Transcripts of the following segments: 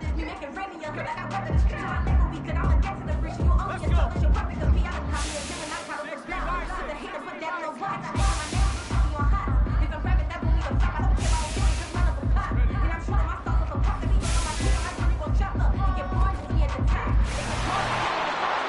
We make it rain in your hood like I weather the street. I never weak, and I'm a dancer the free. You own your soul, your weapon, cause me, I don't copy it. Then I call it for blood. Put the haters, put that on the watch. I got my nails, put me on hot. If I'm rapping, that will be a fight. I don't care about feelings, just none of them pop. And I'm shooting my sauce with a pop. If he on my team, I really gon' chop up. He get bored, he at the top. They get bored, he at the top.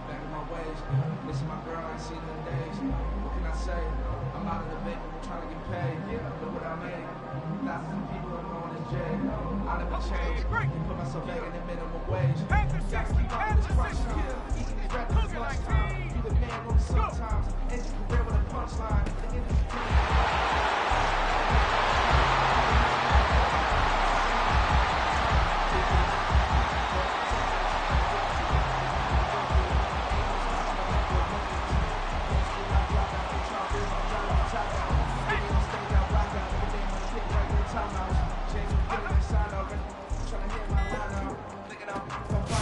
Back in my ways, missing my girl, I ain't seen her in days. What can I say? I'm out of the bank, I'm trying to get paid. Look what I made. Thousands of people are going to jail. I never changed. Put myself back in the minimum wage. Gotta keep up with this crunch time. Eating these rappers lunchtime. You the man on the sometimes. End your career with a punchline. The end of the Trying to hit my line out. Thinking I'm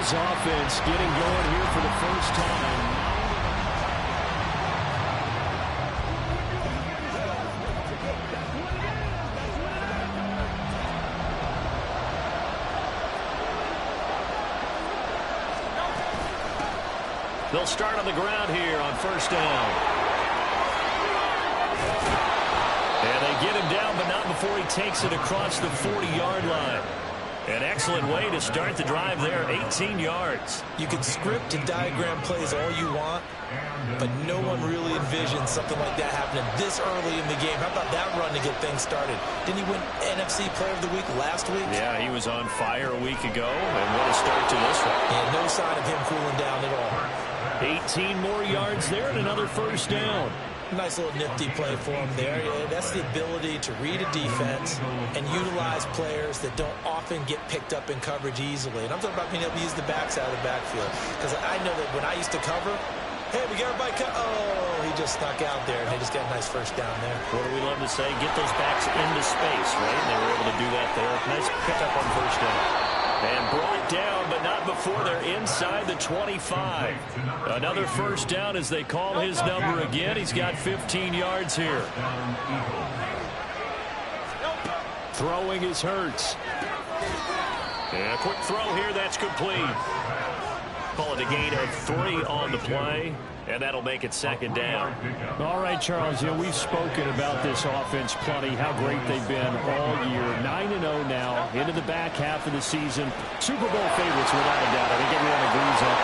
Eagles offense getting going here for the first time. They'll start on the ground here on first down. And they get him down, but not before he takes it across the 40-yard line. An excellent way to start the drive there, 18 yards. You can script and diagram plays all you want, but no one really envisions something like that happening this early in the game. How about that run to get things started? Didn't he win NFC Player of the Week last week? Yeah, he was on fire a week ago, and what a start to this one. And no sign of him cooling down at all. 18 more yards there and another first down. Nice little nifty play for him there. Yeah, that's the ability to read a defense and utilize players that don't often get picked up in coverage easily. And I'm talking about being able to use the backs out of the backfield. Because I know that when I used to cover, hey, we got everybody cut. Oh, he just snuck out there, and they just got a nice first down there. What do we love to say? Get those backs into space, right? And they were able to do that there. Nice pickup on first down. And brought down, but not before they're inside the 25. Another first down as they call his number again. He's got 15 yards here. Throwing is Hurts. And a quick throw here, that's complete. Call it a gain of 3 on the play. And that'll make it second down. All right, Charles, we've spoken about this offense plenty, how great they've been all year. 9-0 now, into the back half of the season. Super Bowl favorites, without a doubt. I think everyone agrees on.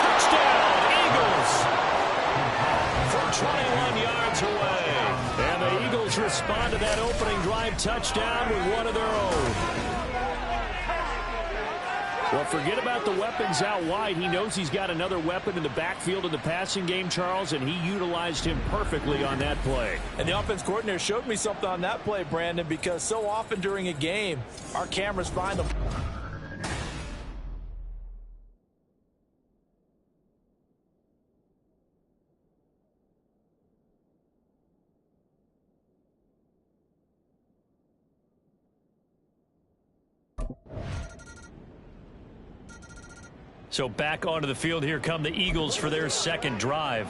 Touchdown, Eagles! From 21 yards away. And the Eagles respond to that opening drive touchdown with one of their own. Well, forget about the weapons out wide. He knows he's got another weapon in the backfield of the passing game, Charles, and he utilized him perfectly on that play. And the offense coordinator showed me something on that play, Brandon, because so often during a game, our cameras find them. So back onto the field, here come the Eagles for their second drive.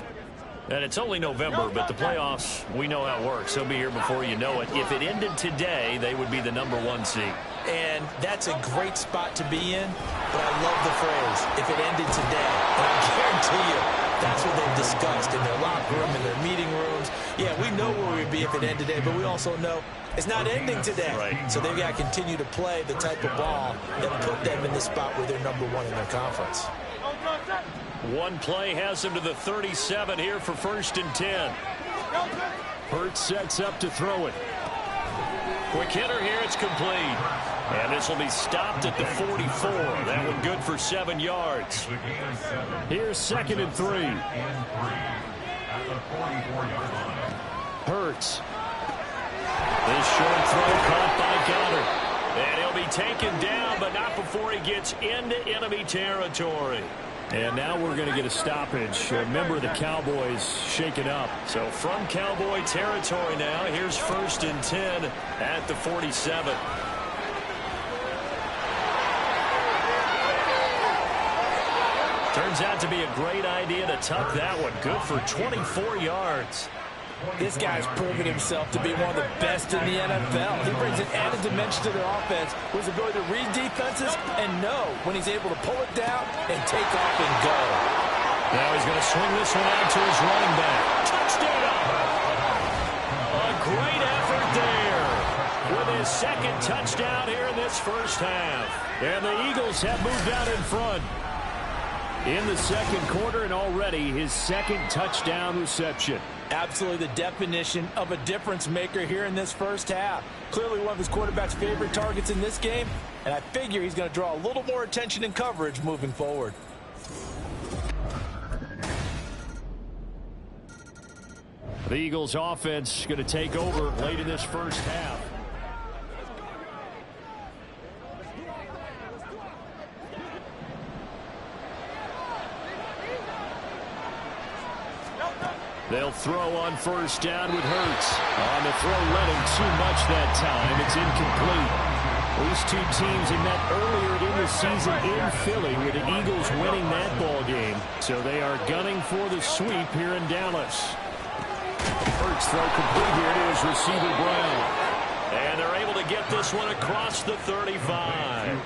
And it's only November, but the playoffs, we know how it works. They'll be here before you know it. If it ended today, they would be the #1 seed. And that's a great spot to be in, but I love the phrase, if it ended today. And I guarantee you, that's what they've discussed in their locker room, in their meeting rooms. Yeah, we know where we'd be if it ended today, but we also know it's not ending today. Right. So they've got to continue to play the type of ball that put them in the spot where they're #1 in their conference. One play has him to the 37 here for 1st and 10. Hurts sets up to throw it. Quick hitter here, it's complete. And this will be stopped at the 44. That one good for 7 yards. Here's 2nd and 3. Hurts. This short throw caught by Goddard. And he'll be taken down, but not before he gets into enemy territory. And now we're going to get a stoppage. A member of the Cowboys shaken up. So from Cowboy territory now, here's 1st and 10 at the 47. Turns out to be a great idea to tuck that one. Good for 24 yards. This guy's proven himself to be one of the best in the NFL. He brings an added dimension to their offense with his ability to read defenses and know when he's able to pull it down and take off and go. Now he's going to swing this one out to his running back. Touchdown! A great effort there with his 2nd touchdown here in this first half. And the Eagles have moved out in front in the 2nd quarter, and already his 2nd touchdown reception. Absolutely the definition of a difference maker here in this first half. Clearly one of his quarterback's favorite targets in this game, and I figure he's going to draw a little more attention and coverage moving forward. The Eagles offense going to take over late in this first half. They'll throw on 1st down with Hurts. On the throw, led him too much that time. It's incomplete. These two teams had met earlier in the season in Philly with the Eagles winning that ball game. So they are gunning for the sweep here in Dallas. Hurts throw complete. Here it is, receiver Brown. And they're able to get this one across the 35.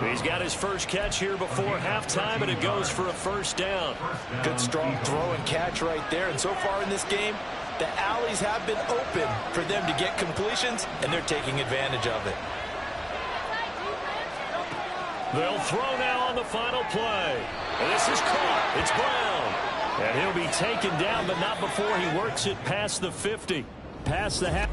He's got his first catch here before halftime, and it goes for a first down. Good strong throw and catch right there. And so far in this game, the alleys have been open for them to get completions, and they're taking advantage of it. They'll throw now on the final play. And this is caught. It's Brown. And he'll be taken down, but not before he works it past the 50. Past the half.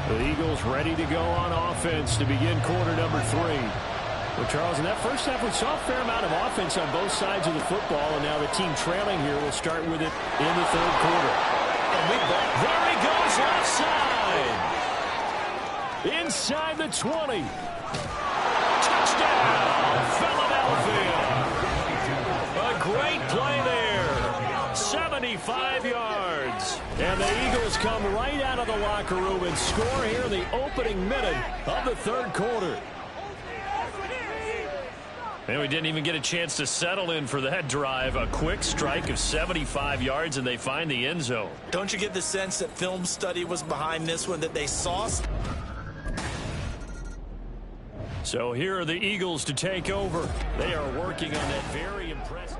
The Eagles ready to go on offense to begin quarter number 3. Well, Charles, in that first half, we saw a fair amount of offense on both sides of the football, and now the team trailing here will start with it in the third quarter. And there he goes left side. Inside the 20. Touchdown, Philadelphia. A great play there. 75 yards. And the Eagles come right out of the locker room and score here in the opening minute of the third quarter. And we didn't even get a chance to settle in for that drive. A quick strike of 75 yards, and they find the end zone. Don't you get the sense that film study was behind this one, that they saw? So here are the Eagles to take over. They are working on that very impressive.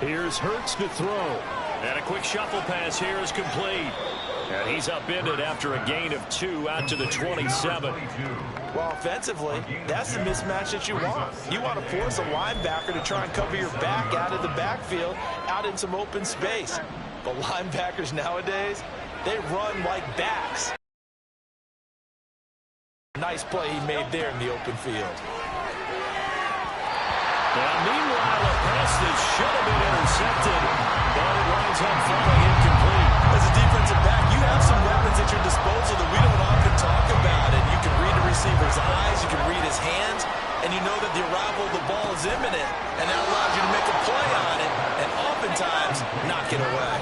Here's Hurts to throw. And a quick shuffle pass here is complete. And he's upended after a gain of 2 out to the 27. Well, offensively, that's the mismatch that you want. You want to force a linebacker to try and cover your back out of the backfield, out in some open space. But linebackers nowadays, they run like backs. Nice play he made there in the open field. Now, meanwhile, a pass that should have been intercepted, but it winds up falling incomplete. As a defensive back, you have some weapons at your disposal that we don't often talk about. And you can read the receiver's eyes, you can read his hands, and you know that the arrival of the ball is imminent, and that allows you to make a play on it, and oftentimes knock it away.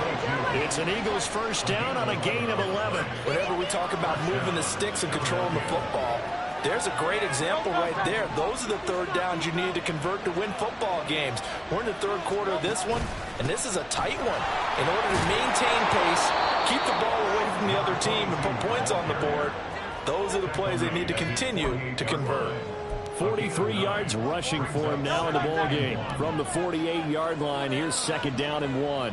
It's an Eagles first down on a gain of 11. Whenever we talk about moving the sticks and controlling the football, there's a great example right there. Those are the third downs you need to convert to win football games. We're in the third quarter of this one, and this is a tight one. In order to maintain pace, keep the ball away from the other team, and put points on the board, those are the plays they need to continue to convert. 43 yards rushing for him now in the ball game. From the 48-yard line, here's second down and 1.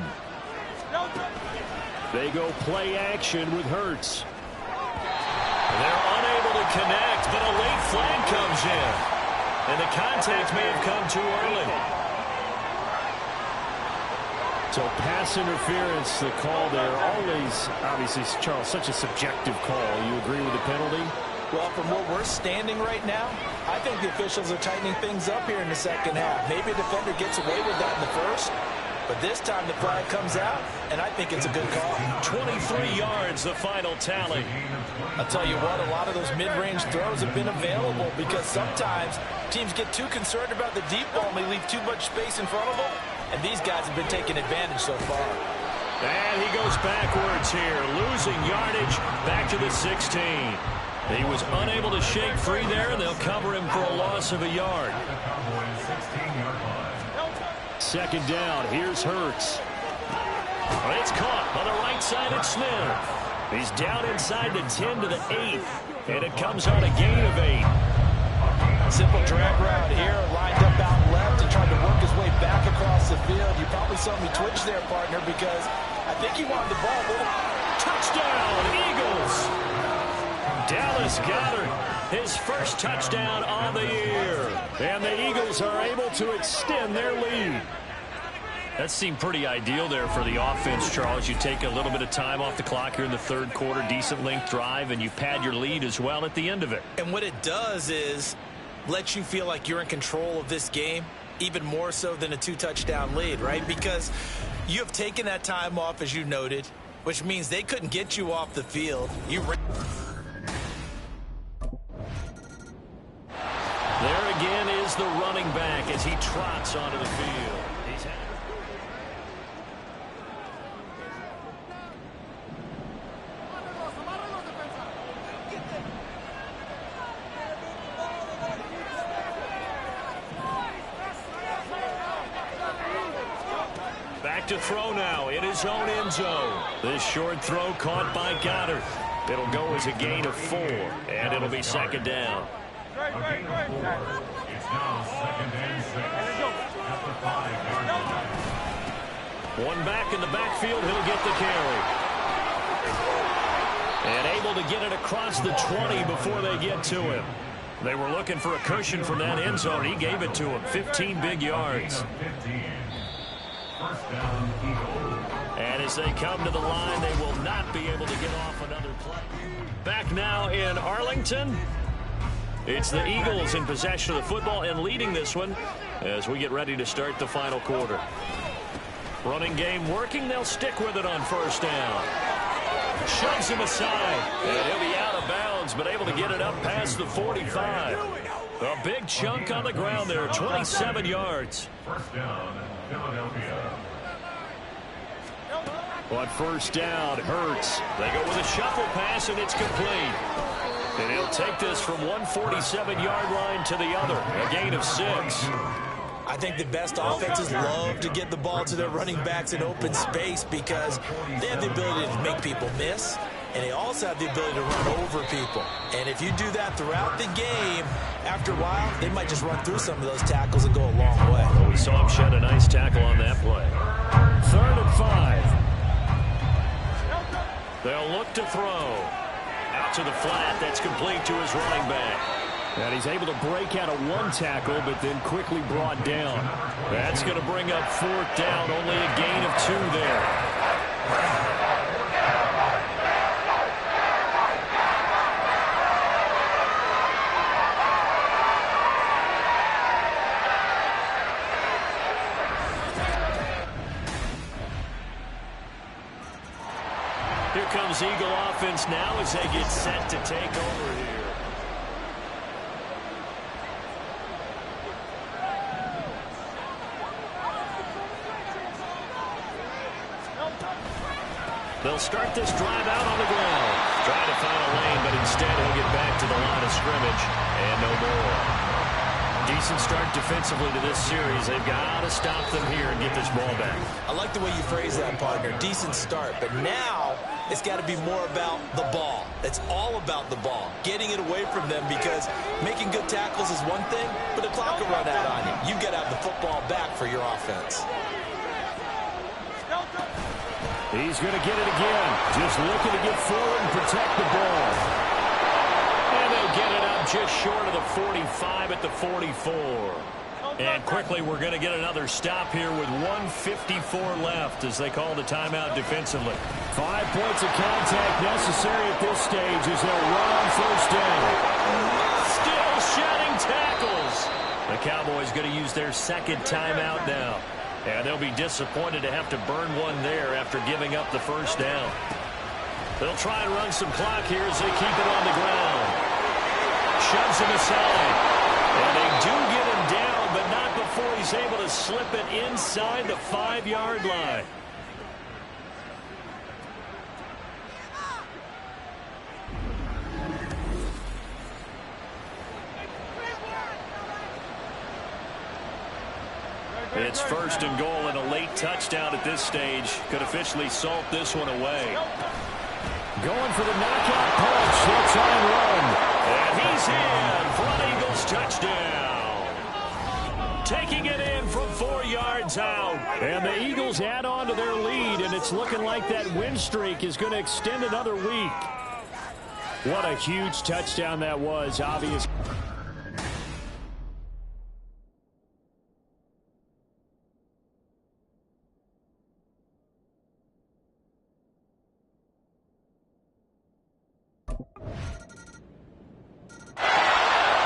They go play action with Hurts. They're unable to connect, but a late flag comes in. And the contact may have come too early. So pass interference, the call there. Always, obviously, Charles, such a subjective call. You agree with the penalty? Well, from where we're standing right now, I think the officials are tightening things up here in the second half. Maybe a defender gets away with that in the first. But this time the flag comes out, and I think it's a good call. 23 yards, the final tally. I'll tell you what, a lot of those mid-range throws have been available because sometimes teams get too concerned about the deep ball and they leave too much space in front of them, and these guys have been taking advantage so far. And he goes backwards here, losing yardage back to the 16. He was unable to shake free there, and they'll cover him for a loss of a yard. Second down, here's Hurts. It's caught on the right side at Smith. He's down inside the 10 to the 8, and it comes on a gain of 8. Simple drag route here, lined up out left and tried to work his way back across the field. You probably saw me twitch there, partner, because I think he wanted the ball. Touchdown, Eagles! Dallas Goedert, his first touchdown on the year. And the Eagles are able to extend their lead. That seemed pretty ideal there for the offense, Charles. You take a little bit of time off the clock here in the third quarter, decent length drive, and you pad your lead as well at the end of it. And what it does is let you feel like you're in control of this game, even more so than a 2-touchdown lead, right? Because you have taken that time off, as you noted, which means they couldn't get you off the field. There again is is the running back as he trots onto the field. He's had back to throw now in his own end zone. This short throw caught by Goddard. It'll go as a gain of 4, and it'll be second down. A gain of 4. It's now 2nd and 6 at the 5-yard line. One back in the backfield. He'll get the carry. And able to get it across the 20 before they get to him. They were looking for a cushion from that end zone. He gave it to him. 15 big yards. 15. First down, Eagles. And as they come to the line, they will not be able to get off another play. Back now in Arlington. It's the Eagles in possession of the football and leading this one as we get ready to start the final quarter. Running game working. They'll stick with it on first down. Shoves him aside. And he'll be out of bounds, but able to get it up past the 45. A big chunk on the ground there, 27 yards. First down, Philadelphia. On first down, Hurts. They go with a shuffle pass, and it's complete. And he'll take this from 147-yard line to the other, a gain of 6. I think the best offenses love to get the ball to their running backs in open space because they have the ability to make people miss, and they also have the ability to run over people. And if you do that throughout the game, after a while, they might just run through some of those tackles and go a long way. Well, we saw him shed a nice tackle on that play. 3rd and 5. They'll look to throw. Out to the flat. That's complete to his running back. And he's able to break out of one tackle, but then quickly brought down. That's going to bring up 4th down. Only a gain of 2 there. Here comes Eagle offense now as they get set to take over here. They'll start this drive out on the ground. Trying to find a lane, but instead he'll get back to the line of scrimmage and no more. Decent start defensively to this series. They've got to stop them here and get this ball back. I like the way you phrase that, partner. Decent start, but now it's got to be more about the ball. It's all about the ball, getting it away from them, because making good tackles is one thing, but the clock will run out on you. You've got to have the football back for your offense. He's going to get it again. Just looking to get forward and protect the ball. And they'll get it up just short of the 45 at the 44. And quickly we're going to get another stop here with 1:54 left as they call the timeout defensively. 5 points of contact necessary at this stage as they'll run on first down. Still shedding tackles. The Cowboys going to use their second timeout now. And they'll be disappointed to have to burn one there after giving up the first down. They'll try and run some clock here as they keep it on the ground. Shoves him aside. And they do get him down, but not before he's able to slip it inside the 5-yard line. It's 1st and goal, and a late touchdown at this stage could officially salt this one away. Going for the knockout punch. They'll try and run. And he's in for an Eagles touchdown. Taking it in from 4 yards out. And the Eagles add on to their lead, and it's looking like that win streak is going to extend another week. What a huge touchdown that was, obviously.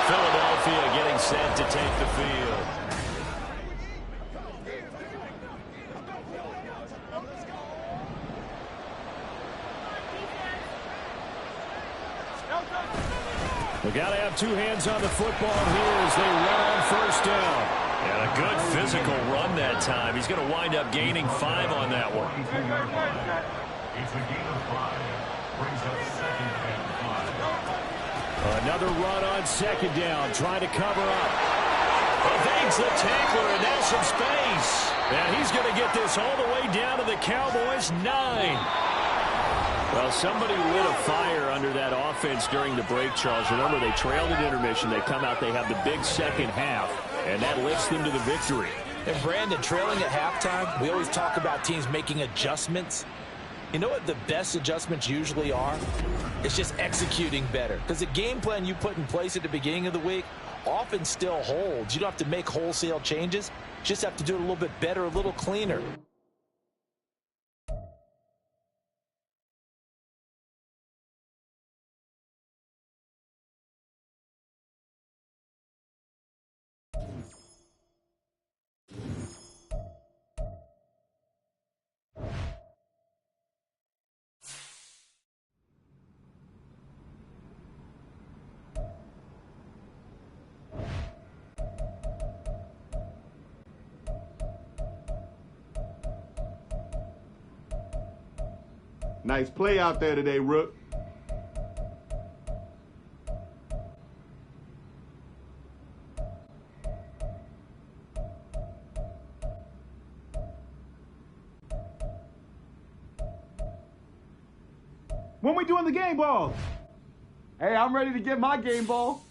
Philadelphia getting set to take the field. They got to have two hands on the football here as they run on first down. And a good physical run that time. He's going to wind up gaining 5 on that one. It's a gain of 5. Brings up second and 5. Another run on second down, trying to cover up. Evades the tackler, and now some space. And he's going to get this all the way down to the Cowboys' 9. Well, somebody lit a fire under that offense during the break, Charles. Remember, they trailed at intermission. They come out, they have the big second half, and that lifts them to the victory. And, Brandon, trailing at halftime, we always talk about teams making adjustments. You know what the best adjustments usually are? It's just executing better. Because the game plan you put in place at the beginning of the week often still holds. You don't have to make wholesale changes. You just have to do it a little bit better, a little cleaner. Nice play out there today, Rook. When we doing the game ball? Hey, I'm ready to get my game ball.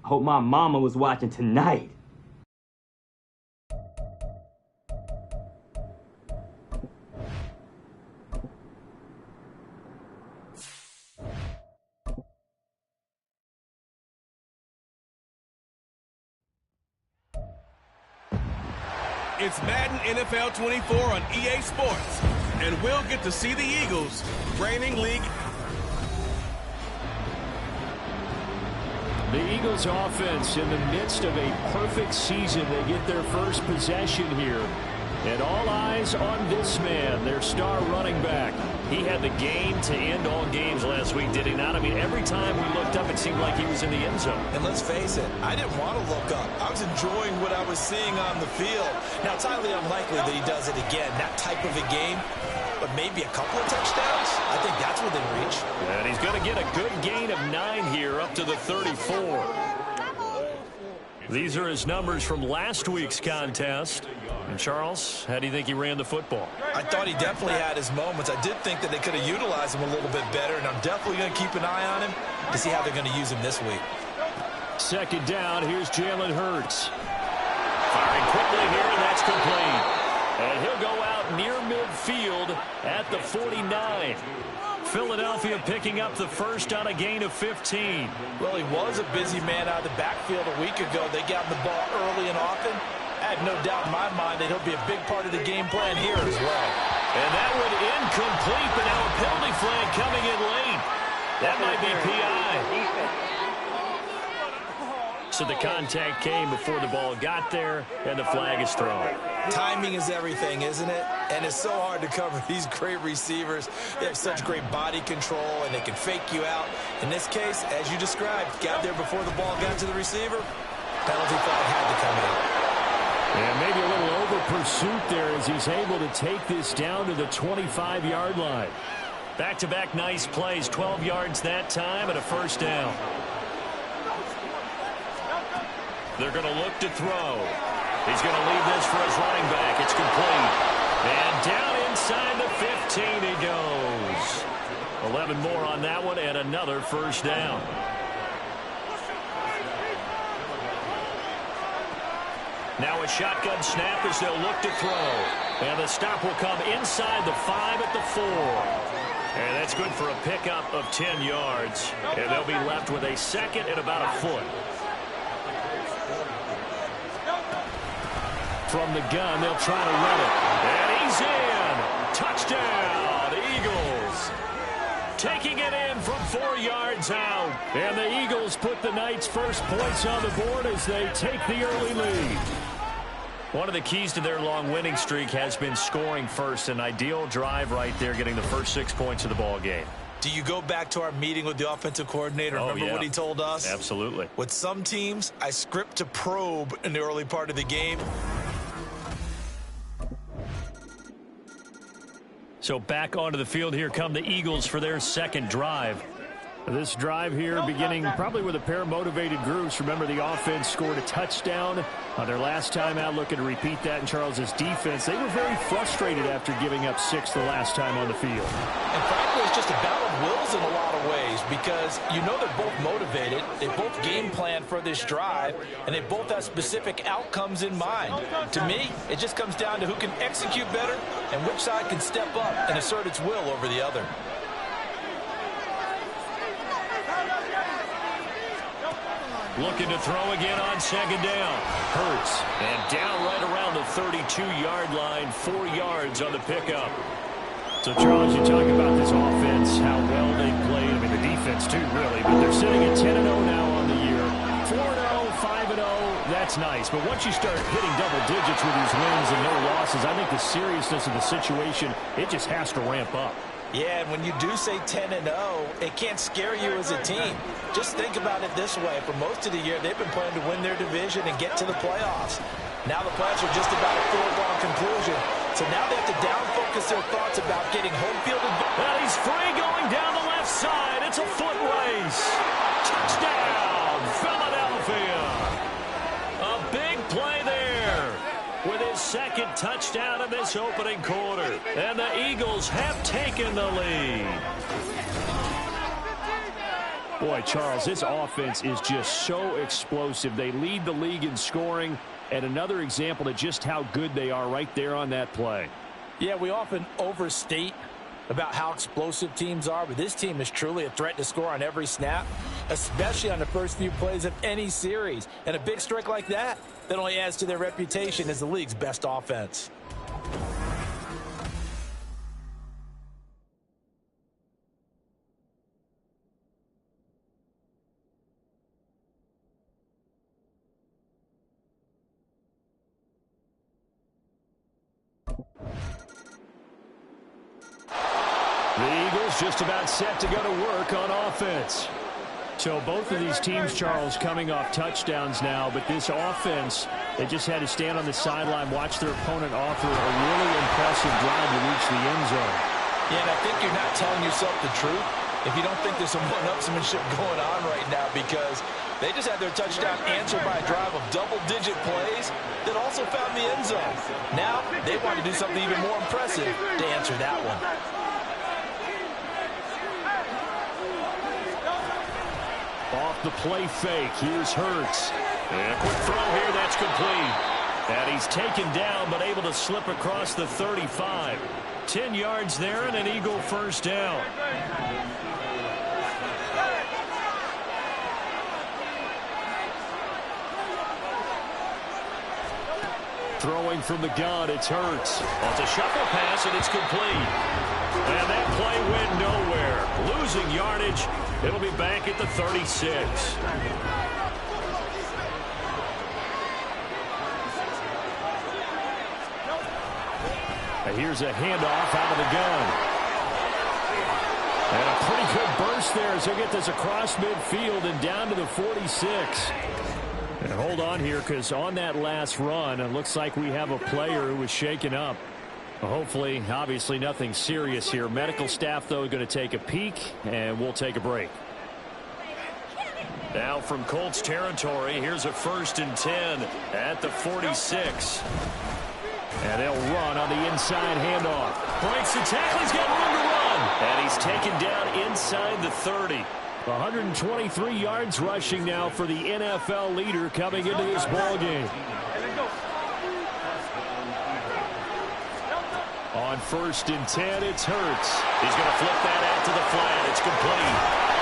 Hope my mama was watching tonight. It's Madden NFL 24 on EA Sports, and we'll get to see the Eagles, reigning league. The Eagles offense in the midst of a perfect season. They get their first possession here. And all eyes on this man, their star running back. He had the game to end all games last week, did he not? I mean, every time we looked up, it seemed like he was in the end zone. And let's face it, I didn't want to look up. I was enjoying what I was seeing on the field. Now, it's highly unlikely that he does it again, that type of a game. But maybe a couple of touchdowns? I think that's within reach. And he's going to get a good gain of 9 here up to the 34. These are his numbers from last week's contest. And Charles, how do you think he ran the football? I thought he definitely had his moments. I did think that they could have utilized him a little bit better, and I'm definitely going to keep an eye on him to see how they're going to use him this week. Second down, here's Jalen Hurts. Firing quickly here, and that's complete. And he'll go out near midfield at the 49. Philadelphia picking up the first on a gain of 15. Well, he was a busy man out of the backfield a week ago. They got him the ball early and often. I have no doubt in my mind that he'll be a big part of the game plan here as well. And that one incomplete, but now a penalty flag coming in late. That might be PI. So the contact came before the ball got there, and the flag is thrown. Timing is everything, isn't it? And it's so hard to cover these great receivers. They have such great body control, and they can fake you out. In this case, as you described, got there before the ball got to the receiver. Penalty flag had to come in. And maybe a little over-pursuit there as he's able to take this down to the 25-yard line. Back-to-back nice plays, 12 yards that time and a first down. They're going to look to throw. He's going to leave this for his running back. It's complete. And down inside the 15 he goes. 11 more on that one and another first down. Now a shotgun snap as they'll look to throw. And the stop will come inside the 5 at the 4. And that's good for a pickup of 10 yards. And they'll be left with a second and about a foot. From the gun, they'll try to run it. And he's in. Touchdown, Eagles. Taking it in from 4 yards out. And the Eagles put the Knights' first points on the board as they take the early lead. One of the keys to their long winning streak has been scoring first. An ideal drive right there, getting the first 6 points of the ball game. Do you go back to our meeting with the offensive coordinator? Remember what he told us? Absolutely. With some teams, I script to probe in the early part of the game. So back onto the field here come the Eagles for their second drive. This drive here beginning probably with a pair of motivated groups. Remember, the offense scored a touchdown on their last time out, looking to repeat that in Charles's defense. They were very frustrated after giving up 6 the last time on the field. And frankly, it's just a battle of wills in a lot of ways because you know they're both motivated. They both game plan for this drive, and they both have specific outcomes in mind. To me, it just comes down to who can execute better and which side can step up and assert its will over the other. Looking to throw again on second down. Hurts. And down right around the 32-yard line. 4 yards on the pickup. So, Charles, you talk about this offense, how well they played. I mean, the defense, too, really. But they're sitting at 10-0 now on the year. 4-0, 5-0. That's nice. But once you start hitting double digits with these wins and no losses, I think the seriousness of the situation, it just has to ramp up. Yeah, and when you do say 10-0, it can't scare you as a team. Just think about it this way. For most of the year, they've been playing to win their division and get to the playoffs. Now the plans are just about a foregone conclusion. So now they have to down-focus their thoughts about getting home field advantage. Well, he's free going down the left side. It's a foot race. Touchdown, Philadelphia. A big play there with his second touchdown in this opening quarter. And the Eagles have taken the lead. Boy, Charles, this offense is just so explosive. They lead the league in scoring, and another example of just how good they are right there on that play. Yeah, we often overstate about how explosive teams are, but this team is truly a threat to score on every snap, especially on the first few plays of any series. And a big strike like that only adds to their reputation as the league's best offense. The Eagles just about set to go to work on offense. So both of these teams, Charles, coming off touchdowns now, but this offense, they just had to stand on the sideline, watch their opponent offer a really impressive drive to reach the end zone. Yeah, and I think you're not telling yourself the truth if you don't think there's some one-upsmanship going on right now, because they just had their touchdown answered by a drive of double-digit plays that also found the end zone. Now they want to do something even more impressive to answer that one. Off the play fake, here's Hurts. And a quick throw here, that's complete. And he's taken down, but able to slip across the 35. 10 yards there and an Eagle first down. Throwing from the gun, it's Hurts. Well, it's a shuffle pass, and it's complete. And that play went nowhere. Losing yardage It'll be back at the 36. And here's a handoff out of the gun. And a pretty good burst there as he'll get this across midfield and down to the 46. And hold on here, because on that last run, it looks like we have a player who was shaken up. Hopefully, obviously nothing serious here. Medical staff, though, going to take a peek, and we'll take a break. Now from Colts territory, here's a 1st and 10 at the 46. And they'll run on the inside handoff. Breaks the tackle. He's got room to run. And he's taken down inside the 30. 123 yards rushing now for the NFL leader coming into this ballgame. On 1st and 10, it's Hurts. He's going to flip that out to the flat. It's complete.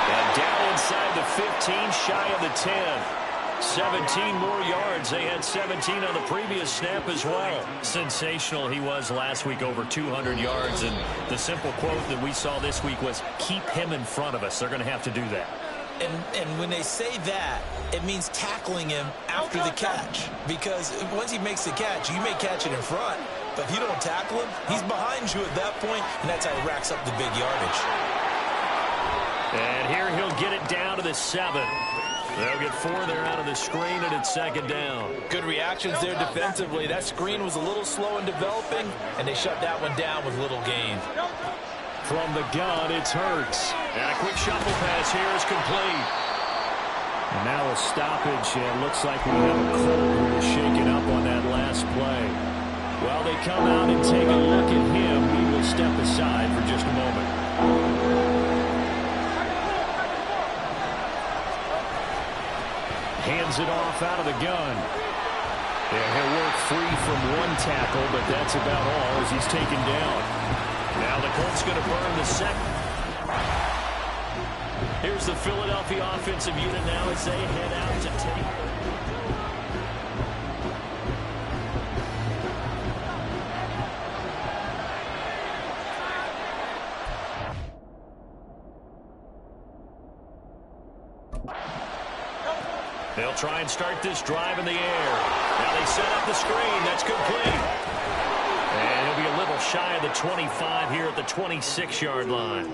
And down inside the 15, shy of the 10. 17 more yards. They had 17 on the previous snap as well. Sensational he was last week, over 200 yards. And the simple quote that we saw this week was, keep him in front of us. They're going to have to do that. And when they say that, it means tackling him after the catch. Because once he makes the catch, you may catch it in front. But if you don't tackle him, he's behind you at that point, and that's how he racks up the big yardage. And here he'll get it down to the 7. They'll get 4 there out of the screen, and it's 2nd down. Good reactions there defensively. That screen was a little slow in developing, and they shut that one down with little gain. From the gun, it's Hurts. And a quick shuffle pass here is complete. And now a stoppage, and looks like we have a Colt who was shaken up on that last play. While they come out and take a look at him, we will step aside for just a moment. Hands it off out of the gun. And he'll work free from one tackle, but that's about all as he's taken down. Now the Colts going to burn the second. Here's the Philadelphia offensive unit now as they head out to take. They'll try and start this drive in the air. Now they set up the screen. That's complete. And he'll be a little shy of the 25 here at the 26-yard line.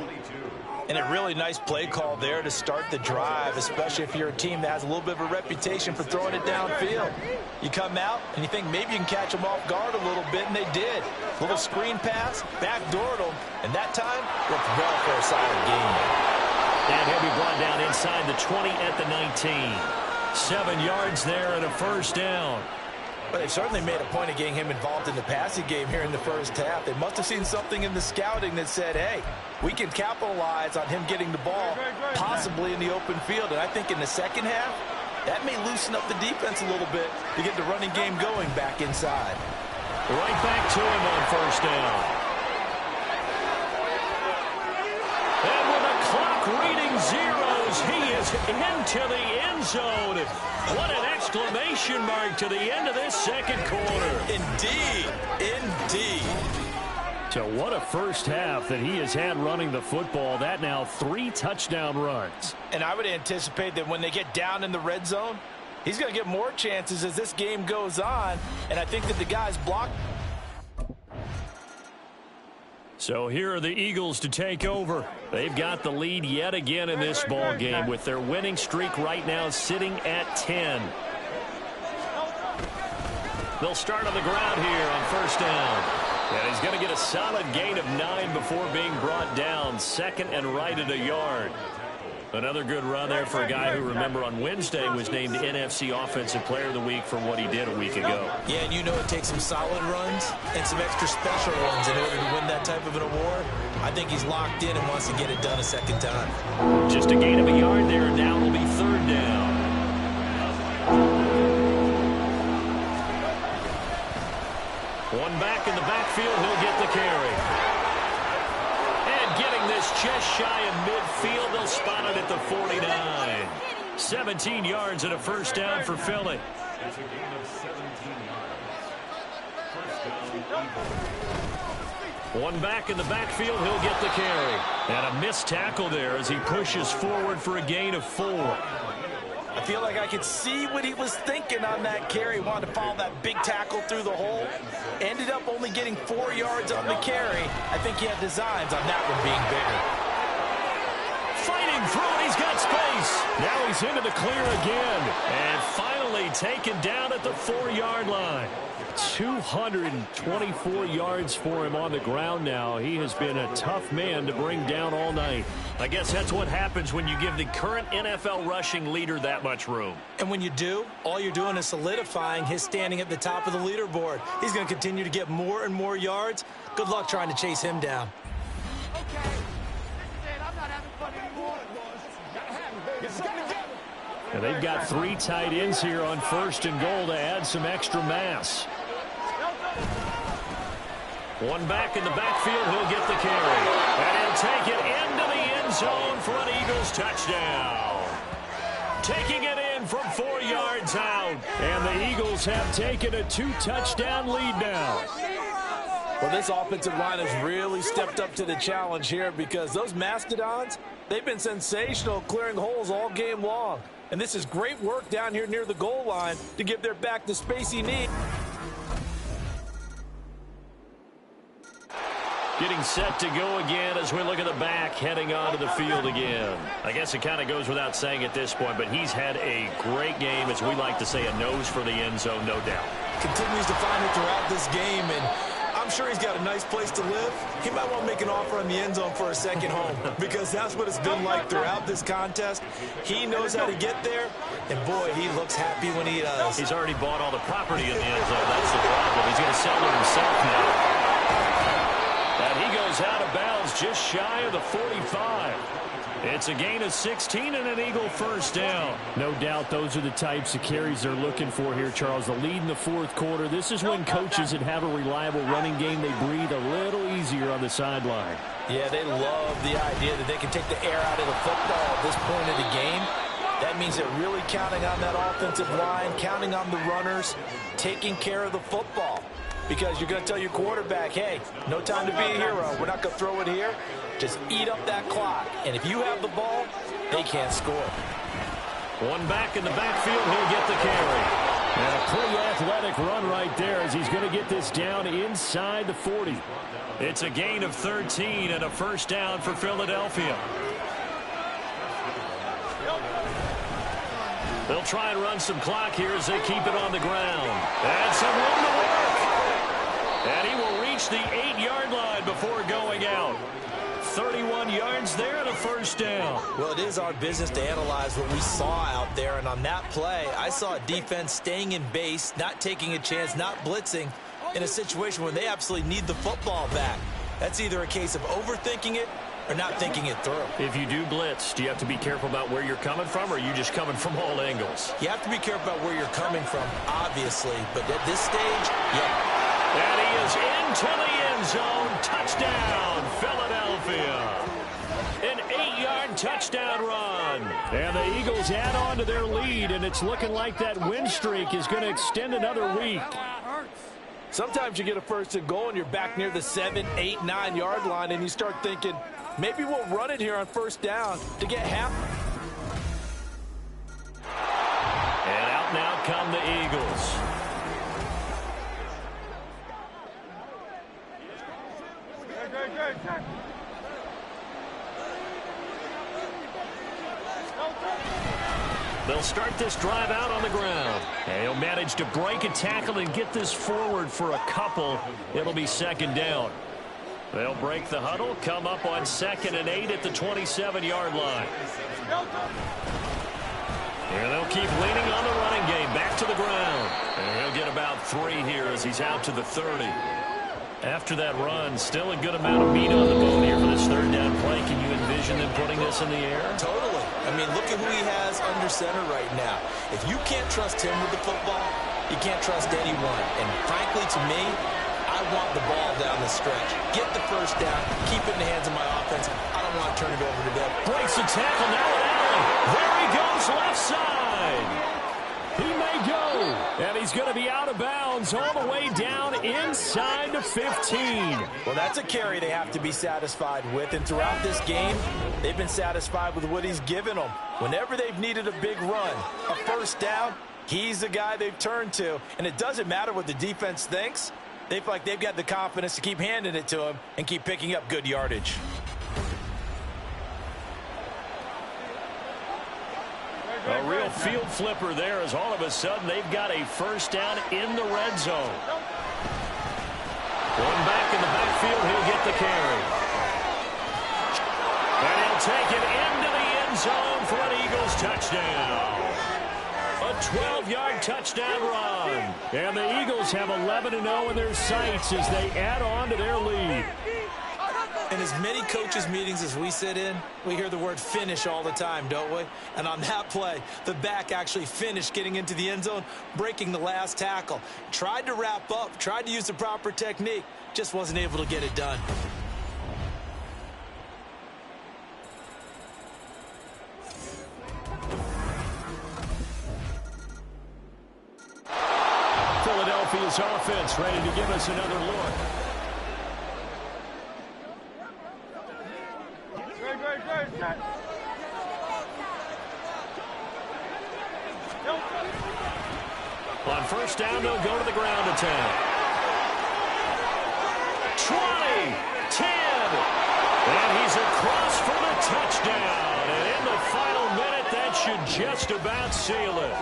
And a really nice play call there to start the drive, especially if you're a team that has a little bit of a reputation for throwing it downfield. You come out and you think maybe you can catch them off guard a little bit, and they did. Little screen pass, backdoored them, and that time worked well for a solid game. And he'll be brought down inside the 20 at the 19. 7 yards there and a 1st down. But they've certainly made a point of getting him involved in the passing game here in the first half. They must have seen something in the scouting that said, hey, we can capitalize on him getting the ball, possibly in the open field. And I think in the second half, that may loosen up the defense a little bit to get the running game going back inside. Right back to him on 1st down. And with the clock reading zeros, he is into the end zone. What an exclamation mark to the end of this second quarter. Indeed, indeed. So what a first half that he has had running the football. That now 3 touchdown runs. And I would anticipate that when they get down in the red zone, he's going to get more chances as this game goes on. And I think that the guys block. So here are the Eagles to take over. They've got the lead yet again in this ball game with their winning streak right now sitting at 10. They'll start on the ground here on 1st down. And he's going to get a solid gain of 9 before being brought down. 2nd and right at a yard. Another good run there for a guy who, remember, on Wednesday was named NFC Offensive Player of the Week for what he did a week ago. Yeah, and you know it takes some solid runs and some extra special ones in order to win that type of an award. I think he's locked in and wants to get it done a second time. Just a gain of a yard there, and now it'll be 3rd down. One back in the backfield, he'll get the carry. Getting this just shy of midfield. They'll spot it at the 49. 17 yards and a 1st down for Philly. It's a gain of 17 yards. 1st down, Eagles. One back in the backfield, he'll get the carry. And a missed tackle there as he pushes forward for a gain of 4. I feel like I could see what he was thinking on that carry. Wanted to follow that big tackle through the hole. Ended up only getting 4 yards on the carry. I think he had designs on that one being bigger. Fighting through it, he's got space. Now he's into the clear again. And finally taken down at the 4-yard line. 224 yards for him on the ground now. He has been a tough man to bring down all night. I guess that's what happens when you give the current NFL rushing leader that much room. And when you do, all you're doing is solidifying his standing at the top of the leaderboard. He's going to continue to get more and more yards. Good luck trying to chase him down. Okay, this is it. I'm not having fun anymore. It's gonna get. And they've got 3 tight ends here on 1st and goal to add some extra mass. One back in the backfield, he'll get the carry. And he'll take it into the end zone for an Eagles touchdown. Taking it in from 4 yards out. And the Eagles have taken a 2-touchdown lead now. Well, this offensive line has really stepped up to the challenge here because those Mastodons, they've been sensational clearing holes all game long. And this is great work down here near the goal line to give their back the space he needs. Getting set to go again as we look at the back heading onto the field again. I guess it kind of goes without saying at this point, but he's had a great game, as we like to say, a nose for the end zone, no doubt. Continues to find it throughout this game, and I'm sure he's got a nice place to live. He might want to make an offer on the end zone for a second home because that's what it's been like throughout this contest. He knows how to get there, and boy, he looks happy when he does. He's already bought all the property in the end zone. That's the problem. He's going to sell it himself now. And he goes out of bounds just shy of the 45. It's a gain of 16 and an Eagle first down. No doubt those are the types of carries they're looking for here, Charles. The lead in the 4th quarter. This is when coaches that have a reliable running game, they breathe a little easier on the sideline. Yeah, they love the idea that they can take the air out of the football at this point of the game. That means they're really counting on that offensive line, counting on the runners, taking care of the football. Because you're going to tell your quarterback, hey, no time to be a hero. We're not going to throw it here. Just eat up that clock. And if you have the ball, they can't score. One back in the backfield, he'll get the carry. And a pretty athletic run right there as he's going to get this down inside the 40. It's a gain of 13 and a first down for Philadelphia. They'll try and run some clock here as they keep it on the ground. And some room to work. And he will reach the 8-yard line before going out. 31 yards there and a first down. Well, it is our business to analyze what we saw out there. And on that play, I saw a defense staying in base, not taking a chance, not blitzing in a situation where they absolutely need the football back. That's either a case of overthinking it or not thinking it through. If you do blitz, do you have to be careful about where you're coming from, or are you just coming from all angles? You have to be careful about where you're coming from, obviously. But at this stage, yeah. And he is into the end zone. Touchdown, Philadelphia. An 8-yard touchdown run. And the Eagles add on to their lead, and it's looking like that win streak is going to extend another week. Sometimes you get a first and goal, and you're back near the 7, 8, 9-yard line, and you start thinking, maybe we'll run it here on first down to get half. And out now come the Eagles. They'll start this drive out on the ground. And he'll manage to break a tackle and get this forward for a couple. It'll be second down. They'll break the huddle, come up on 2nd and 8 at the 27-yard line. And they'll keep leaning on the running game. Back to the ground. And he'll get about 3 here as he's out to the 30. After that run, still a good amount of meat on the bone here for this 3rd down play. Can you envision them putting this in the air? Totally. I mean, look at who he has under center right now. If you can't trust him with the football, you can't trust anyone. And frankly, to me, I want the ball down the stretch. Get the first down. Keep it in the hands of my offense. I don't want to turn it over to them. Breaks the tackle now at Allen. There he goes left side. He may go. And he's going to be out of bounds all the way down inside the 15. Well, that's a carry they have to be satisfied with. And throughout this game, they've been satisfied with what he's given them. Whenever they've needed a big run, a first down, he's the guy they've turned to. And it doesn't matter what the defense thinks. They feel like they've got the confidence to keep handing it to him and keep picking up good yardage. A real field flipper there as all of a sudden they've got a first down in the red zone. Going back in the backfield, he'll get the carry. And he'll take it into the end zone for an Eagles touchdown. A 12-yard touchdown run. And the Eagles have 11-0 in their sights as they add on to their lead. In as many coaches' meetings as we sit in, we hear the word finish all the time, don't we? And on that play, the back actually finished getting into the end zone, breaking the last tackle. Tried to wrap up, tried to use the proper technique, just wasn't able to get it done. Philadelphia's offense ready to give us another look. On first down, they'll go to the ground attack. 20, 10, and he's across for the touchdown. And in the final minute, that should just about seal it.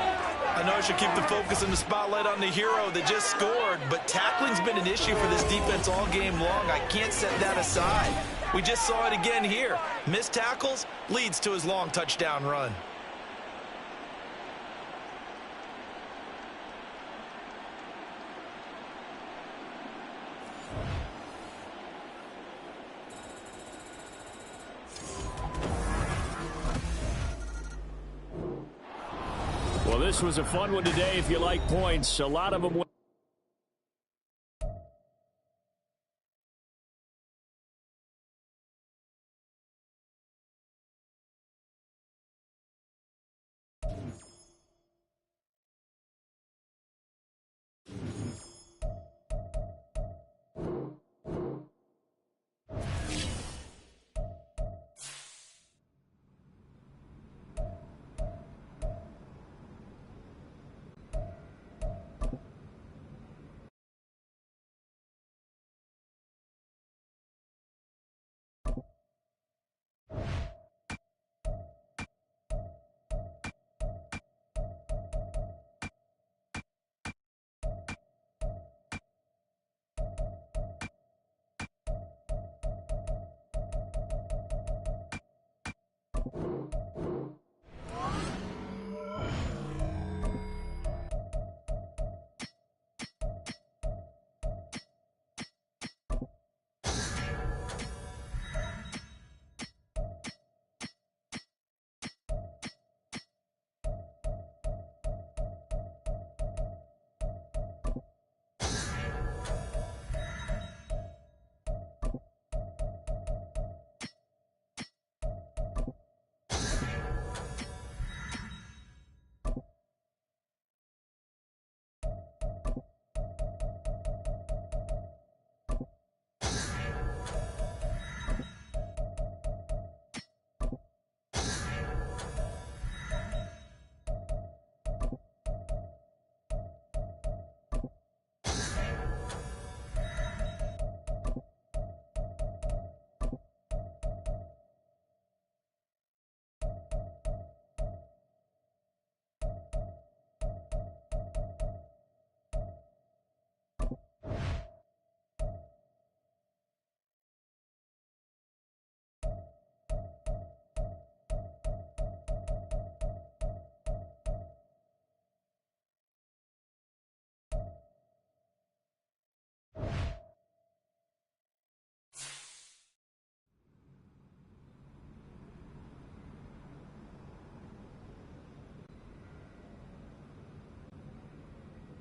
I know I should keep the focus and the spotlight on the hero that just scored, but tackling's been an issue for this defense all game long. I can't set that aside. We just saw it again here. Missed tackles leads to his long touchdown run. Well, this was a fun one today if you like points. A lot of them.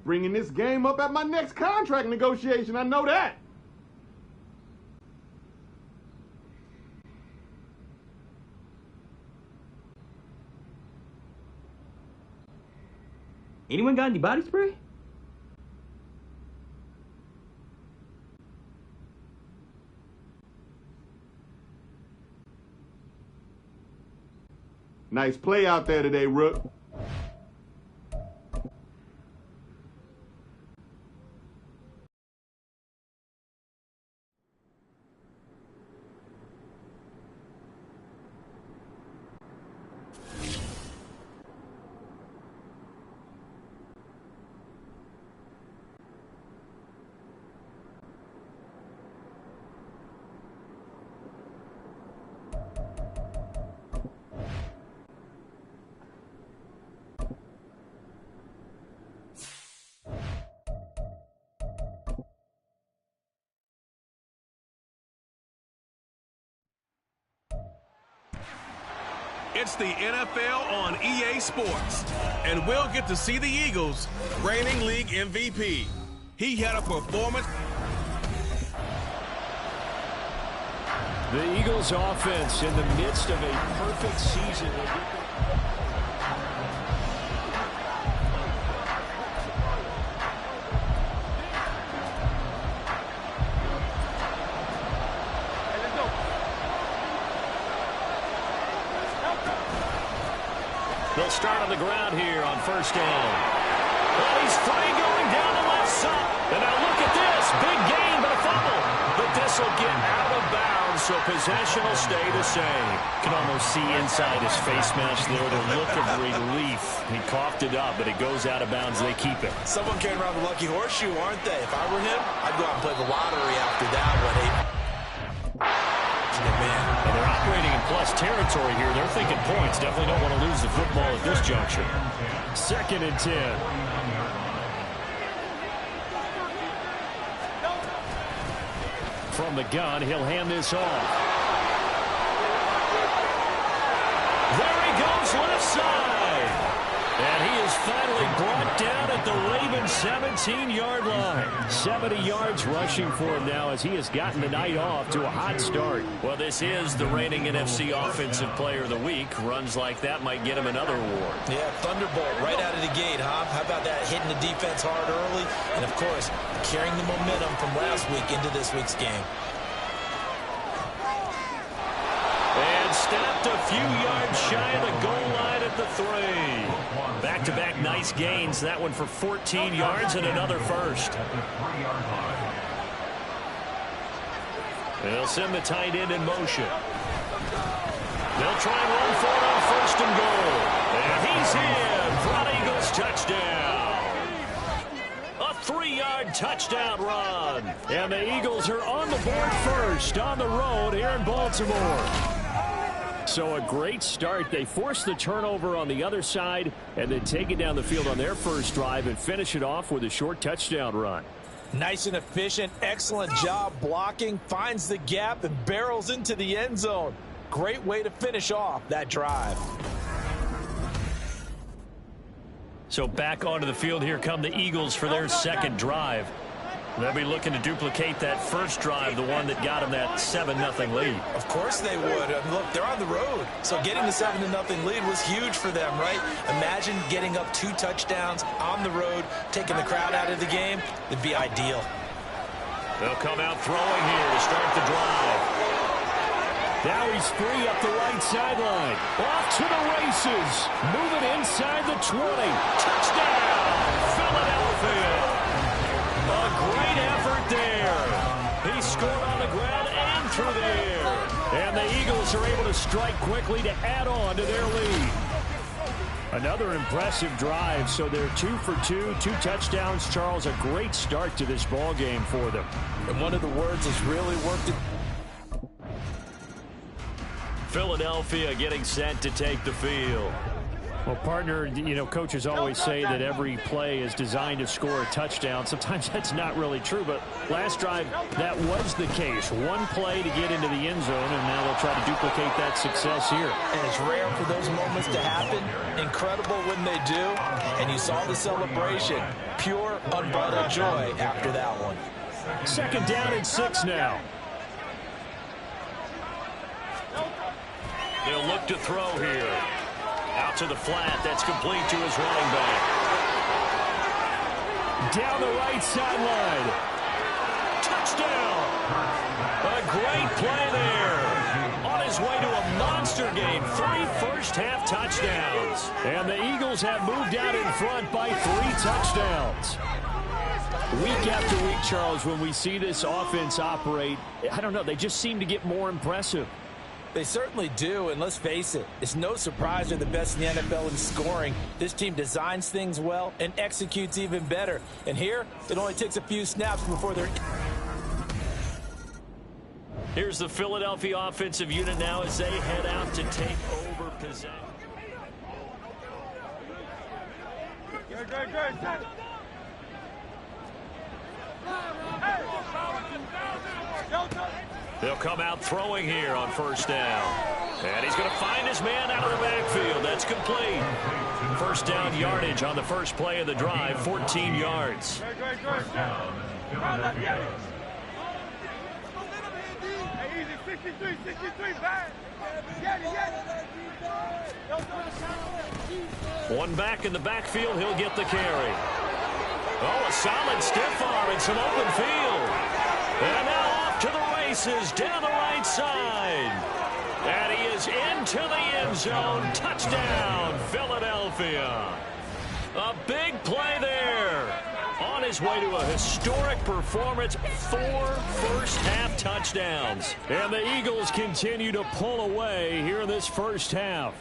Bringing this game up at my next contract negotiation, I know that. Anyone got any body spray? Nice play out there today, Rook. It's the NFL on EA Sports, and we'll get to see the Eagles, reigning league MVP. He had a performance. The Eagles offense in the midst of a perfect season. They'll start on the ground here on first down. Well, he's free going down the left side. And now look at this. Big gain, but a fumble. But this will get out of bounds, so possession will stay the same. Can almost see inside his face mask there the look of relief. He coughed it up, but it goes out of bounds. They keep it. Someone came around the lucky horseshoe, aren't they? If I were him, I'd go out and play the lottery after that one. Man. And they're operating in plus territory here. They're thinking points. Definitely don't want to lose the football at this juncture. 2nd and 10. From the gun, he'll hand this off. There he goes, left side. And he is finally brought down at the Ravens' 17-yard line. 70 yards rushing for him now as he has gotten the night off to a hot start. Well, this is the reigning NFC Offensive Player of the Week. Runs like that might get him another award. Yeah, thunderbolt right out of the gate, huh? How about that, hitting the defense hard early? And, of course, carrying the momentum from last week into this week's game. And stopped a few yards shy of the goal line at the 3. Back-to-back nice gains. That one for 14 yards and another first. They'll send the tight end in motion. They'll try and run for it on 1st and goal. And he's in for an Eagles touchdown. A 3-yard touchdown run. And the Eagles are on the board first on the road here in Baltimore. So a great start. They force the turnover on the other side and then take it down the field on their first drive and finish it off with a short touchdown run. Nice and efficient. Excellent job blocking. Finds the gap and barrels into the end zone. Great way to finish off that drive. So back onto the field, here come the Eagles for their second drive. They'll be looking to duplicate that first drive, the one that got them that 7-0 lead. Of course they would. Look, they're on the road. So getting the 7-0 lead was huge for them, right? Imagine getting up 2 touchdowns on the road, taking the crowd out of the game. It'd be ideal. They'll come out throwing here to start the drive. Now he's free up the right sideline. Off to the races. Moving inside the 20. Touchdown, Philadelphia. A great effort there. He scored on the ground and through the air. And the Eagles are able to strike quickly to add on to their lead. Another impressive drive. So they're 2 for 2, 2 touchdowns. Charles, a great start to this ball game for them. And one of the words has really worked. Philadelphia getting set to take the field. Well, partner, you know, coaches always say that every play is designed to score a touchdown. Sometimes that's not really true, but last drive, that was the case. One play to get into the end zone, and now they'll try to duplicate that success here. And it's rare for those moments to happen. Incredible when they do. And you saw the celebration. Pure, unbridled joy after that one. 2nd down and 6 now. They'll look to throw here. Out to the flat. That's complete to his running back. Down the right sideline. Touchdown. A great play there. On his way to a monster game. 3 first-half touchdowns. And the Eagles have moved out in front by 3 touchdowns. Week after week, Charles, when we see this offense operate, I don't know, they just seem to get more impressive. They certainly do, and let's face it, it's no surprise they're the best in the NFL in scoring. This team designs things well and executes even better. And here, it only takes a few snaps before they're... Here's the Philadelphia offensive unit now as they head out to take over possession. Good. They'll come out throwing here on first down. And he's going to find his man out of the backfield. That's complete. First down yardage on the first play of the drive, 14 yards. One back in the backfield, he'll get the carry. Oh, a solid stiff arm and some open field. And now off to the races down the right side. And he is into the end zone. Touchdown, Philadelphia. A big play there. On his way to a historic performance, 4 first-half touchdowns. And the Eagles continue to pull away here in this first half.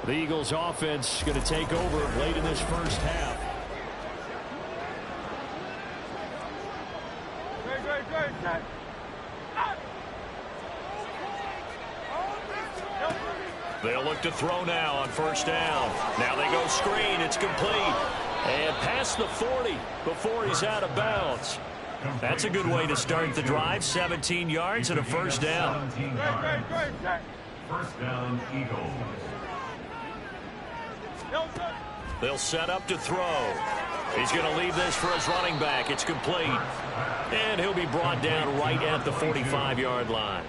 The Eagles offense going to take over late in this first half. They'll look to throw now on first down. Now they go screen. It's complete. And past the 40 before he's out of bounds. That's a good way to start the drive. 17 yards and a first down. First down, Eagles. They'll set up to throw. He's going to leave this for his running back. It's complete. And he'll be brought down right at the 45-yard line.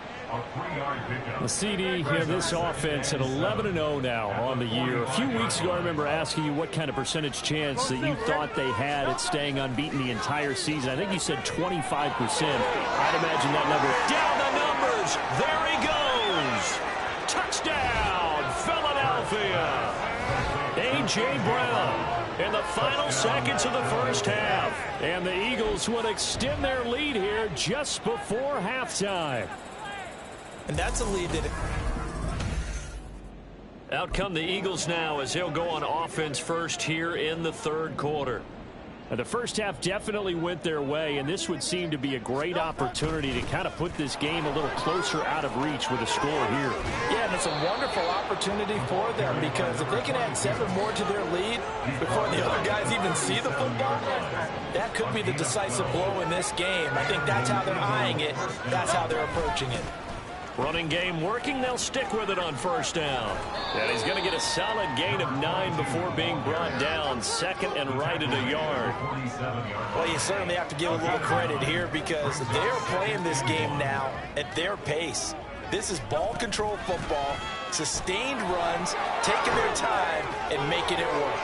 The CD, this offense at 11-0 now on the year. A few weeks ago, I remember asking you what kind of percentage chance that you thought they had at staying unbeaten the entire season. I think you said 25%. I'd imagine that number. Down the numbers. There he goes. Touchdown, Philadelphia. A.J. Brown in the final seconds of the first half. And the Eagles would extend their lead here just before halftime. And that's a lead that... Out come the Eagles now as they'll go on offense first here in the third quarter. Now, the first half definitely went their way, and this would seem to be a great opportunity to kind of put this game a little closer out of reach with a score here. Yeah, and it's a wonderful opportunity for them because if they can add 7 more to their lead before the other guys even see the football, that could be the decisive blow in this game. I think that's how they're eyeing it. That's how they're approaching it. Running game working. They'll stick with it on first down. And he's going to get a solid gain of 9 before being brought down. Second and right at a yard. Well, you certainly have to give a little credit here because they're playing this game now at their pace. This is ball control football, sustained runs, taking their time and making it work.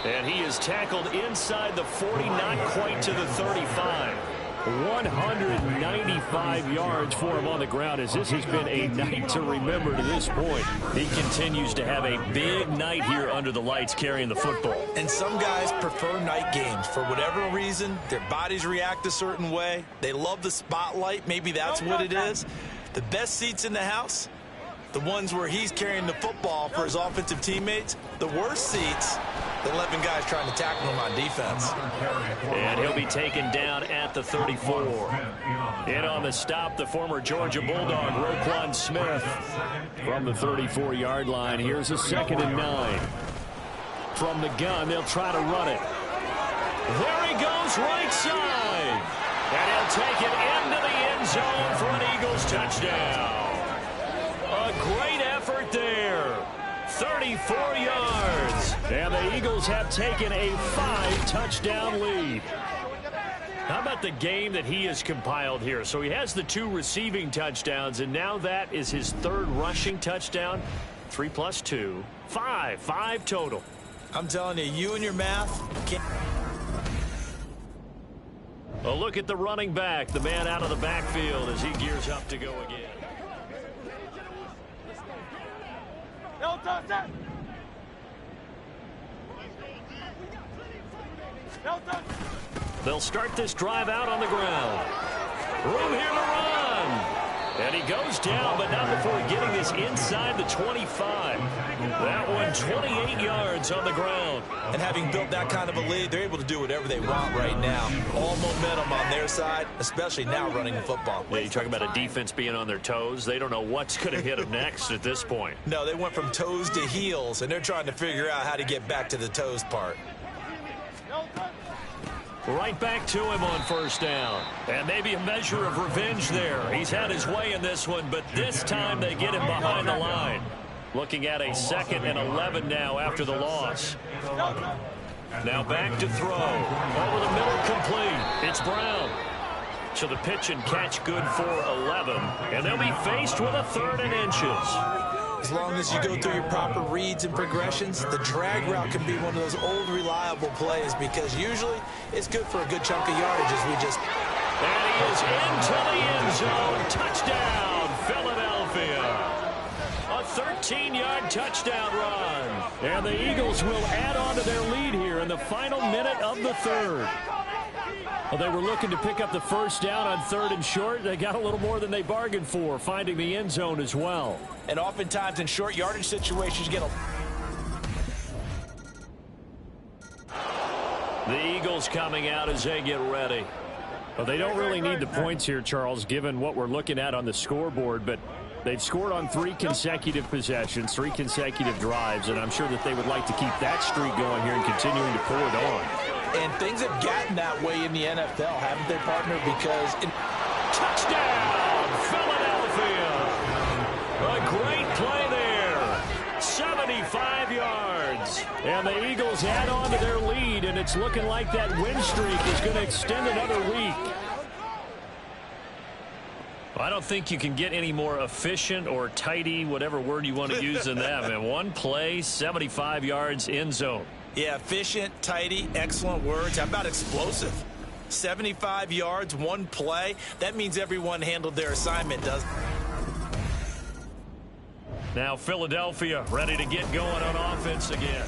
And he is tackled inside the 40, not quite to the 35. 195 yards for him on the ground as this has been a night to remember to this point. He continues to have a big night here under the lights carrying the football. And some guys prefer night games. For whatever reason, their bodies react a certain way. They love the spotlight. Maybe that's what it is. The best seats in the house, the ones where he's carrying the football for his offensive teammates. The worst seats, the 11 guys trying to tackle him on defense. And he'll be taken down at the 34. In on the stop, the former Georgia Bulldog, Roquan Smith. From the 34-yard line, here's a 2nd and 9. From the gun, they'll try to run it. There he goes, right side. And he'll take it into the end zone for an Eagles touchdown. A great effort there. 34 yards. And the Eagles have taken a 5-touchdown lead. How about the game that he has compiled here? So he has the 2 receiving touchdowns, and now that is his 3rd rushing touchdown. 3 plus 2, 5. 5 total. I'm telling you, you and your math can't. A look at the running back, the man out of the backfield as he gears up to go again. They'll start this drive out on the ground. Room here to run. And he goes down, but not before getting this inside the 25. That one 28 yards on the ground. And having built that kind of a lead, they're able to do whatever they want right now. All momentum on their side, especially now running the football. Yeah, you talk about a defense being on their toes. They don't know what's going to hit them next at this point. No, they went from toes to heels, and they're trying to figure out how to get back to the toes part. Right back to him on first down. And maybe a measure of revenge there. He's had his way in this one, but this time they get him behind the line. Looking at a 2nd and 11 now after the loss. Now back to throw. Over the middle, complete. It's Brown. So the pitch and catch good for 11. And they'll be faced with a 3rd and inches. As long as you go through your proper reads and progressions, the drag route can be one of those old reliable plays because usually it's good for a good chunk of yardage as we just... And he is into the end zone. Touchdown, Philadelphia. A 13-yard touchdown run. And the Eagles will add on to their lead here in the final minute of the 3rd. Well, they were looking to pick up the first down on 3rd and short. They got a little more than they bargained for, finding the end zone as well. And oftentimes in short yardage situations, you get a... The Eagles coming out as they get ready. Well, they don't really need the points here, Charles, given what we're looking at on the scoreboard, but they've scored on 3 consecutive possessions, 3 consecutive drives, and I'm sure that they would like to keep that streak going here and continuing to pull it on. And things have gotten that way in the NFL, haven't they, partner? Because... Touchdown, Philadelphia! A great play there. 75 yards. And the Eagles add on to their lead, and it's looking like that win streak is going to extend another week. I don't think you can get any more efficient or tidy, whatever word you want to use in that. Man, one play, 75 yards, end zone. Yeah, efficient, tidy, excellent words. How about explosive? 75 yards, one play. That means everyone handled their assignment, doesn't it? Now Philadelphia ready to get going on offense again.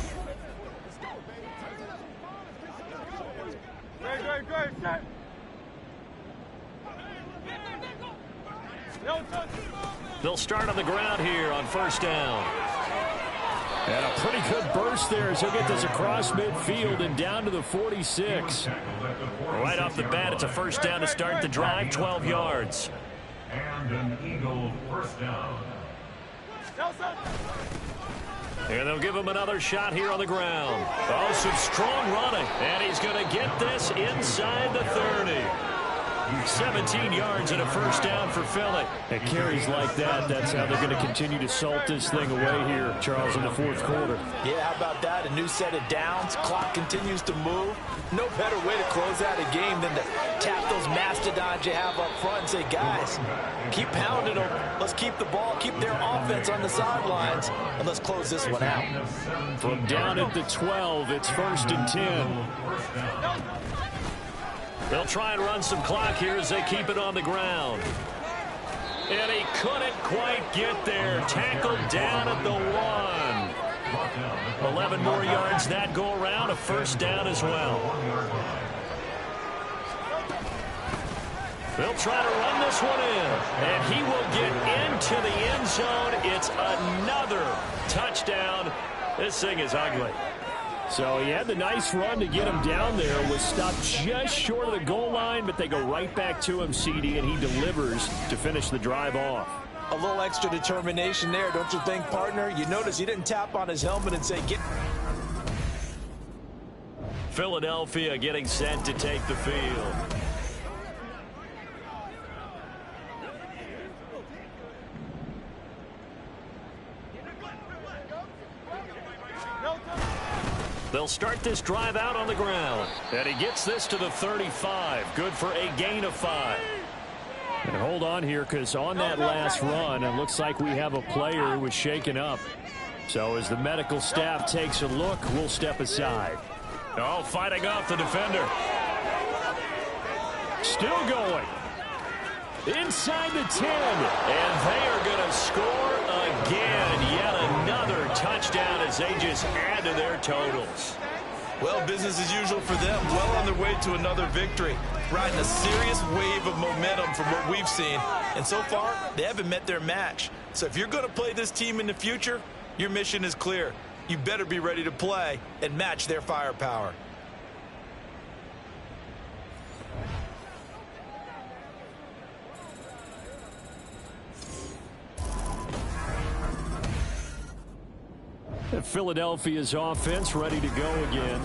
They'll start on the ground here on first down. And a pretty good burst there as he'll get this across midfield and down to the 46. Right off the bat, it's a first down to start the drive, 12 yards. And an Eagle first down. And they'll give him another shot here on the ground. Oh, some strong running. And he's going to get this inside the 30. 17 yards and a first down for Philly. And carries like that, that's how they're going to continue to salt this thing away here, Charles, in the 4th quarter. Yeah, how about that? A new set of downs. Clock continues to move. No better way to close out a game than to tap those mastodons you have up front and say, guys, keep pounding them. Let's keep the ball, keep their offense on the sidelines, and let's close this one out. From down at the 12, it's 1st and 10. They'll try and run some clock here as they keep it on the ground. And he couldn't quite get there. Tackled down at the 1. 11 more yards that go around. A first down as well. They'll try to run this one in. And he will get into the end zone. It's another touchdown. This thing is ugly. So he had the nice run to get him down there. Was stopped just short of the goal line, but they go right back to him, CD, and he delivers to finish the drive off. A little extra determination there, don't you think, partner? You notice he didn't tap on his helmet and say, get... Philadelphia getting set to take the field. They'll start this drive out on the ground. And he gets this to the 35. Good for a gain of 5. And hold on here, because on that last run, it looks like we have a player who was shaken up. So as the medical staff takes a look, we'll step aside. Oh, fighting off the defender. Still going. Inside the 10. And they are going to score again. Yet another touchdown as they just add to their totals. Well, business as usual for them. Well on their way to another victory. Riding a serious wave of momentum from what we've seen. And so far, they haven't met their match. So if you're going to play this team in the future, your mission is clear. You better be ready to play and match their firepower. Philadelphia's offense ready to go again.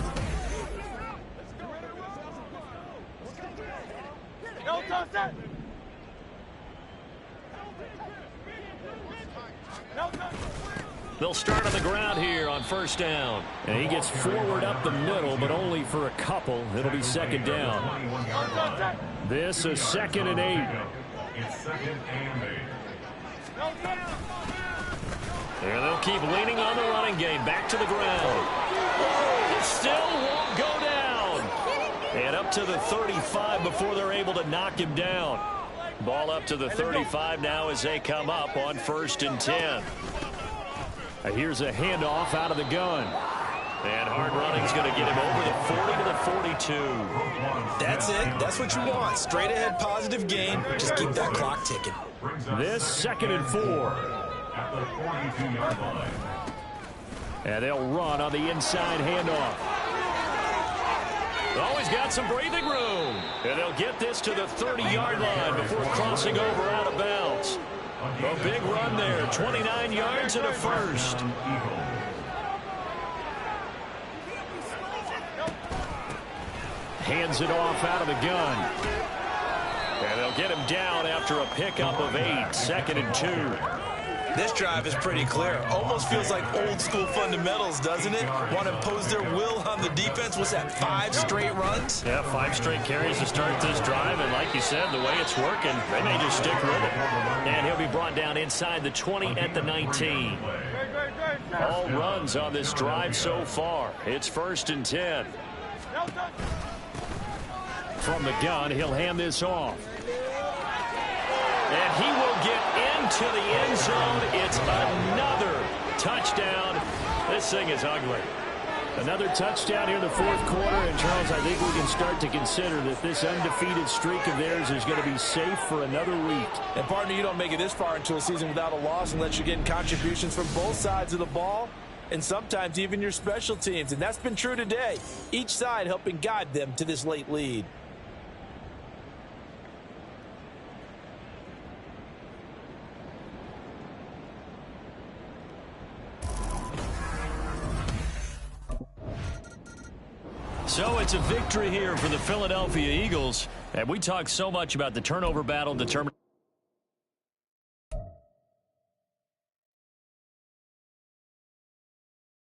They'll start on the ground here on first down. And he gets forward up the middle, but only for a couple. It'll be second down. This is 2nd and 8. It's 2nd and 8. And they'll keep leaning on the running game. Back to the ground. Oh, still won't go down. And up to the 35 before they're able to knock him down. Ball up to the 35 now as they come up on 1st and 10. Here's a handoff out of the gun. And hard running's going to get him over the 40 to the 42. That's it. That's what you want. Straight ahead positive gain. Just keep that clock ticking. This 2nd and 4. At the 42-yard line. And they'll run on the inside handoff. Always got some breathing room. And they'll get this to the 30-yard line before crossing over out of bounds. A big run there, 29 yards and a first. Hands it off out of the gun. And they'll get him down after a pickup of 8, 2nd and 2. This drive is pretty clear. Almost feels like old school fundamentals, doesn't it? Want to impose their will on the defense. What's that, 5 straight runs? Yeah, 5 straight carries to start this drive. And like you said, the way it's working, they may just stick with it. And he'll be brought down inside the 20 at the 19. All runs on this drive so far. It's 1st and 10. From the gun, he'll hand this off. And he will get into the end zone. It's another touchdown. This thing is ugly. Another touchdown here in the 4th quarter. And, Charles, I think we can start to consider that this undefeated streak of theirs is going to be safe for another week. And, partner, you don't make it this far into a season without a loss unless you're getting contributions from both sides of the ball and sometimes even your special teams. And that's been true today. Each side helping guide them to this late lead. So it's a victory here for the Philadelphia Eagles. And we talk so much about the turnover battle determined.